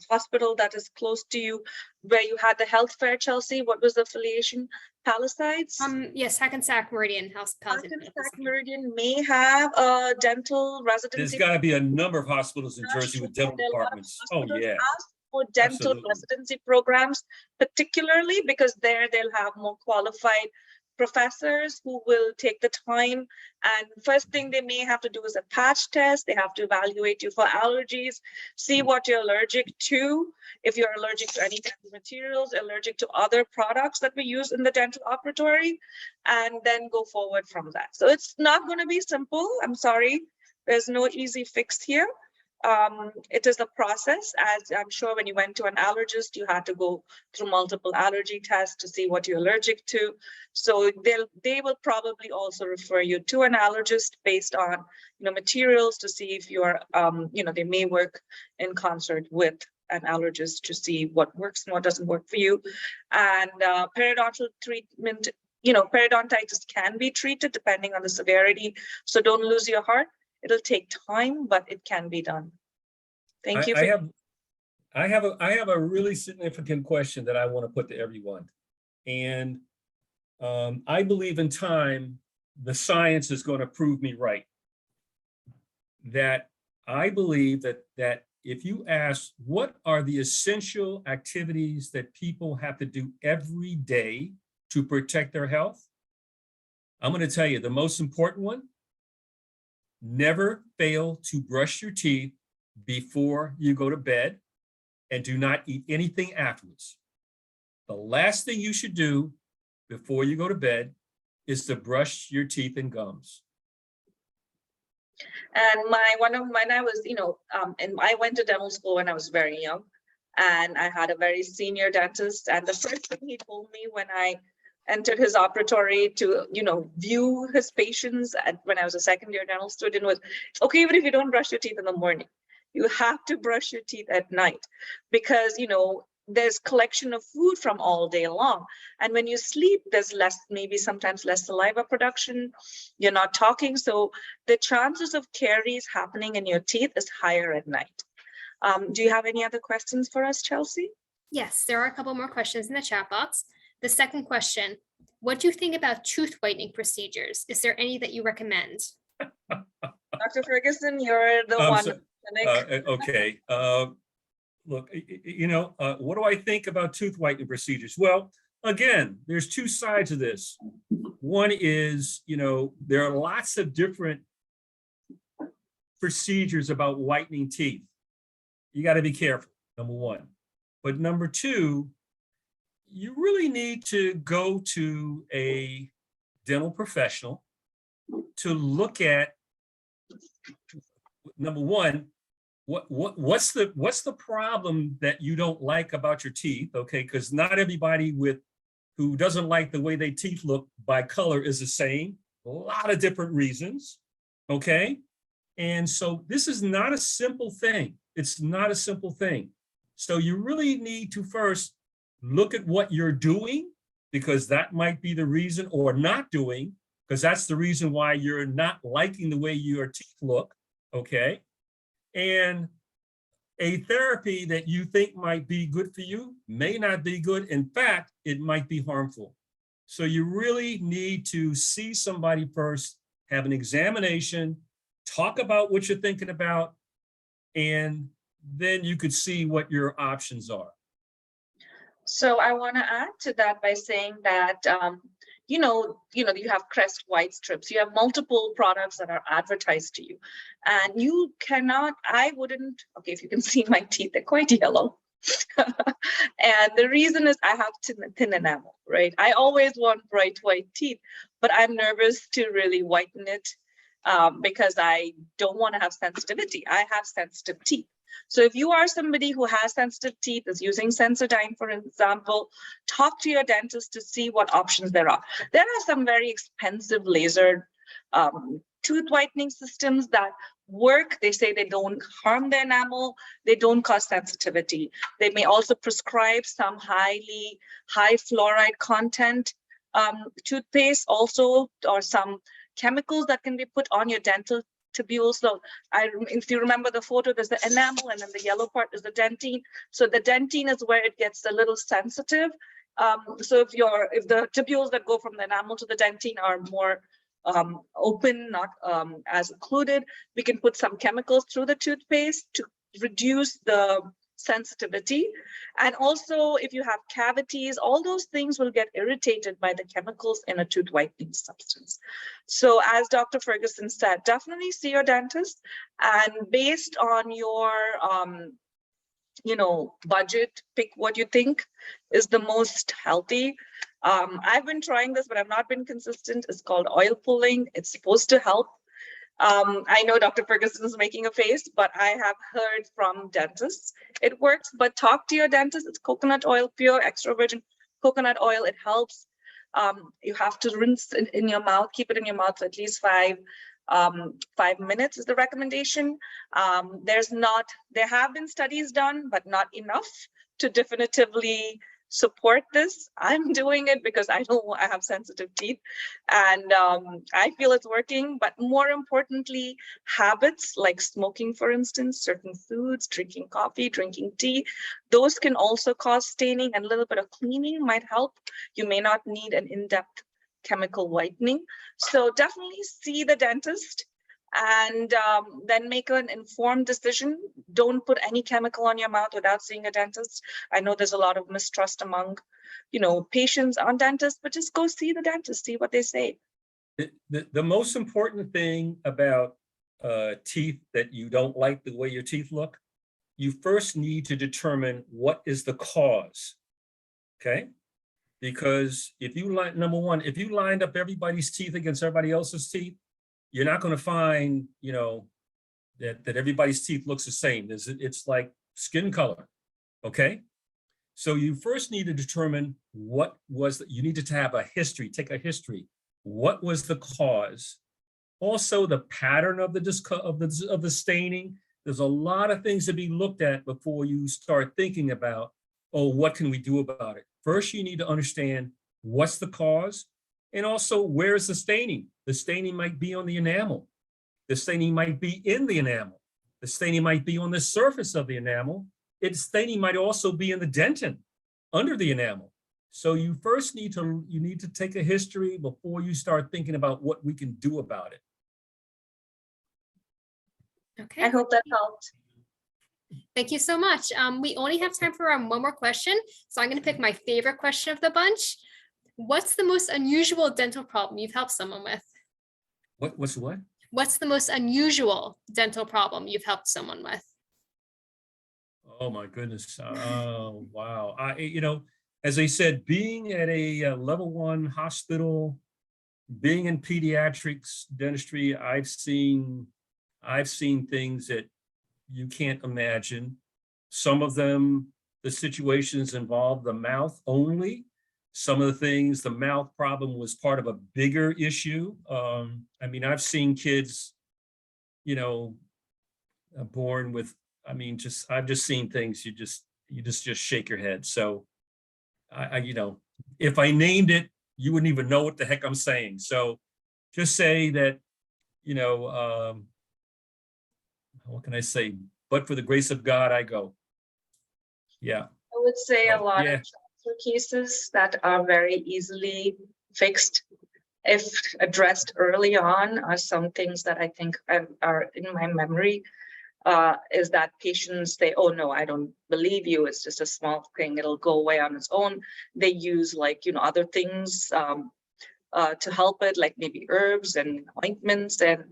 hospital that is close to you, where you had the health fair, Chelsea, what was the affiliation? Palisades? Yes, Hackensack Meridian Health. Hackensack Meridian may have a dental residency. There's got to be a number of hospitals in Jersey with dental departments. Oh yeah. Ask for dental residency programs, particularly because there they'll have more qualified professors who will take the time. And first thing they may have to do is a patch test. They have to evaluate you for allergies, see what you're allergic to. If you're allergic to any kind of materials, allergic to other products that we use in the dental operatory, and then go forward from that. So it's not going to be simple. I'm sorry. There's no easy fix here. It is a process, as I'm sure when you went to an allergist, you had to go through multiple allergy tests to see what you're allergic to. So they will probably also refer you to an allergist based on materials to see if you're they may work in concert with an allergist to see what works and what doesn't work for you. And periodontal treatment, periodontitis can be treated depending on the severity. So don't lose your heart. It'll take time, but it can be done. Thank you. I have a really significant question that I want to put to everyone. And I believe in time, the science is going to prove me right. That I believe that if you ask what are the essential activities that people have to do every day to protect their health, I'm going to tell you the most important one never fail to brush your teeth before you go to bed, and do not eat anything afterwards. The last thing you should do before you go to bed is to brush your teeth and gums. And when I was, and I went to dental school when I was very young, and I had a very senior dentist. And the first thing he told me when I entered his operatory to, view his patients when I was a second-year dental student was, okay, even if you don't brush your teeth in the morning, you have to brush your teeth at night, because, there's collection of food from all day long. And when you sleep, there's maybe sometimes less saliva production. You're not talking. So the chances of caries happening in your teeth is higher at night. Do you have any other questions for us, Chelsea? Yes, there are a couple more questions in the chat box. The second question, what do you think about tooth whitening procedures? Is there any that you recommend? Dr. Ferguson, you're the one. So, okay. Look, what do I think about tooth whitening procedures? Well, again, there's two sides of this. One is, there are lots of different procedures about whitening teeth. You got to be careful, number one. But number two, you really need to go to a dental professional to look at, number one, what's the problem that you don't like about your teeth? Okay, because not everybody who doesn't like the way their teeth look by color is the same. A lot of different reasons. Okay, and so this is not a simple thing. It's not a simple thing. So you really need to first look at what you're doing, because that might be the reason, or not doing, because that's the reason why you're not liking the way your teeth look. Okay. And a therapy that you think might be good for you may not be good. In fact, it might be harmful. So you really need to see somebody first, have an examination, talk about what you're thinking about, and then you could see what your options are. So I want to add to that by saying that, you have Crest white strips, you have multiple products that are advertised to you, and you cannot, okay, if you can see my teeth, they're quite yellow. And the reason is I have thin enamel, right? I always want bright white teeth, but I'm nervous to really whiten it because I don't want to have sensitivity. I have sensitive teeth. So if you are somebody who has sensitive teeth, is using Sensodyne, for example, talk to your dentist to see what options there are. There are some very expensive laser tooth whitening systems that work. They say they don't harm the enamel, they don't cause sensitivity. They may also prescribe some high fluoride content toothpaste also, or some chemicals that can be put on your dental tubules. So if you remember the photo, there's the enamel, and then the yellow part is the dentine. So the dentine is where it gets a little sensitive. So if the tubules that go from the enamel to the dentine are more open, not as occluded, we can put some chemicals through the toothpaste to reduce the sensitivity. And also, if you have cavities, all those things will get irritated by the chemicals in a tooth whitening substance. So as Dr. Ferguson said, definitely see your dentist, and based on your budget, pick what you think is the most healthy. I've been trying this, but I've not been consistent. It's called oil pulling. It's supposed to help. I know Dr. Ferguson is making a face, but I have heard from dentists it works. But talk to your dentist. It's coconut oil, pure extra virgin coconut oil. It helps. You have to rinse it in your mouth, keep it in your mouth for at least 5 minutes is the recommendation. There have been studies done, but not enough to definitively support this. I'm doing it because I have sensitive teeth, and I feel it's working. But more importantly, habits like smoking, for instance, certain foods, drinking coffee, drinking tea, those can also cause staining, and a little bit of cleaning might help. You may not need an in-depth chemical whitening. So definitely see the dentist, and then make an informed decision. Don't put any chemical on your mouth without seeing a dentist. I know there's a lot of mistrust among, patients on dentists, but just go see the dentist, see what they say. The most important thing about teeth that you don't like the way your teeth look, you first need to determine what is the cause. Okay? Because if you number one, if you lined up everybody's teeth against everybody else's teeth, you're not going to find, that everybody's teeth looks the same. It's like skin color. Okay? So you first need to determine you need to have a history, take a history. What was the cause? Also, the pattern of the staining. There's a lot of things to be looked at before you start thinking about, oh, what can we do about it? First, you need to understand what's the cause, and also where's the staining. The staining might be on the enamel. The staining might be in the enamel. The staining might be on the surface of the enamel. Its staining might also be in the dentin, under the enamel. So you first need to take a history before you start thinking about what we can do about it. Okay. I hope that helped. Thank you so much. We only have time for one more question, so I'm going to pick my favorite question of the bunch. What's the most unusual dental problem you've helped someone with? What's what? What's the most unusual dental problem you've helped someone with? Oh my goodness. Oh, wow. As I said, being at a level 1 hospital, being in pediatrics dentistry, I've seen things that you can't imagine. Some of them, the situations involve the mouth only. Some of the things, the mouth problem was part of a bigger issue. I've seen kids, born with, I've just seen things, you just shake your head. So if I named it, you wouldn't even know what the heck I'm saying. So just say that, what can I say? But for the grace of God, I go. Yeah. I would say a lot Yeah. of transfer cases that are very easily fixed if addressed early on are some things that I think are in my memory. Is that patients say, oh no, I don't believe you, it's just a small thing, it'll go away on its own. They use other things to help it, like maybe herbs and ointments, and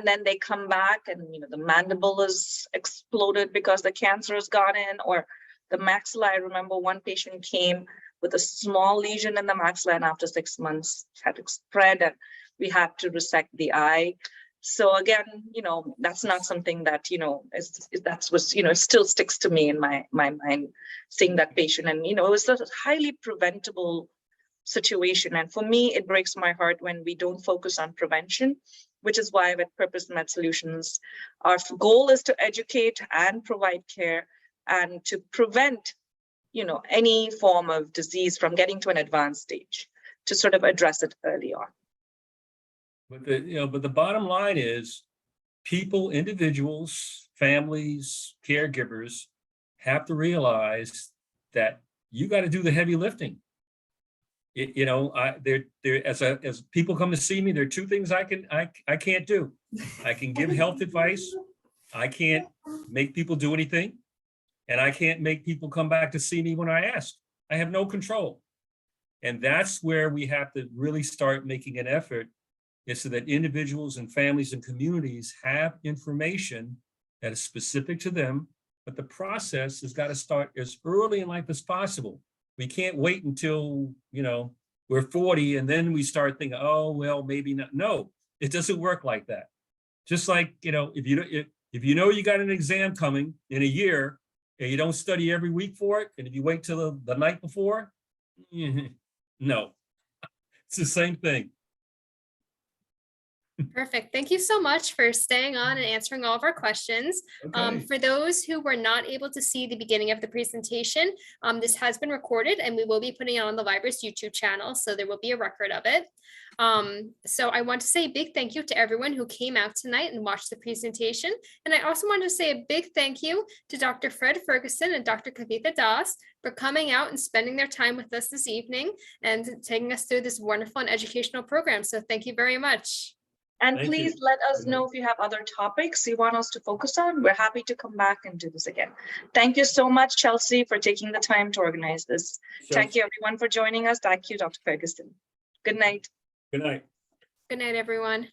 then they come back and the mandible is exploded because the cancer has gone in, or the maxilla. I remember one patient came with a small lesion in the maxilla, and after 6 months it had spread and we had to resect the eye. So again, that's not something that, it still sticks to me in my mind, seeing that patient. And, it was a highly preventable situation. And for me, it breaks my heart when we don't focus on prevention, which is why with Purpose Med Solutions, our goal is to educate and provide care and to prevent, any form of disease from getting to an advanced stage, to sort of address it early on. But the bottom line is people, individuals, families, caregivers have to realize that you got to do the heavy lifting. As people come to see me, there are two things I can't do. I can give health advice. I can't make people do anything. And I can't make people come back to see me when I ask. I have no control. And that's where we have to really start making an effort, is so that individuals and families and communities have information that is specific to them. But the process has got to start as early in life as possible. We can't wait until, we're 40 and then we start thinking, oh, well, maybe not. No, it doesn't work like that. Just like, if you got an exam coming in a year and you don't study every week for it, and if you wait till the night before, no, it's the same thing. Perfect. Thank you so much for staying on and answering all of our questions. Okay. For those who were not able to see the beginning of the presentation, this has been recorded and we will be putting it on the library's YouTube channel, so there will be a record of it. So I want to say a big thank you to everyone who came out tonight and watched the presentation. And I also want to say a big thank you to Dr. Fred Ferguson and Dr. Kavitha Das for coming out and spending their time with us this evening and taking us through this wonderful and educational program. So thank you very much. And Thank please you. let us know if you have other topics you want us to focus on. We're happy to come back and do this again. Thank you so much, Chelsea, for taking the time to organize this. Thank you, everyone, for joining us. Thank you, Dr. Ferguson. Good night. Good night. Good night, everyone.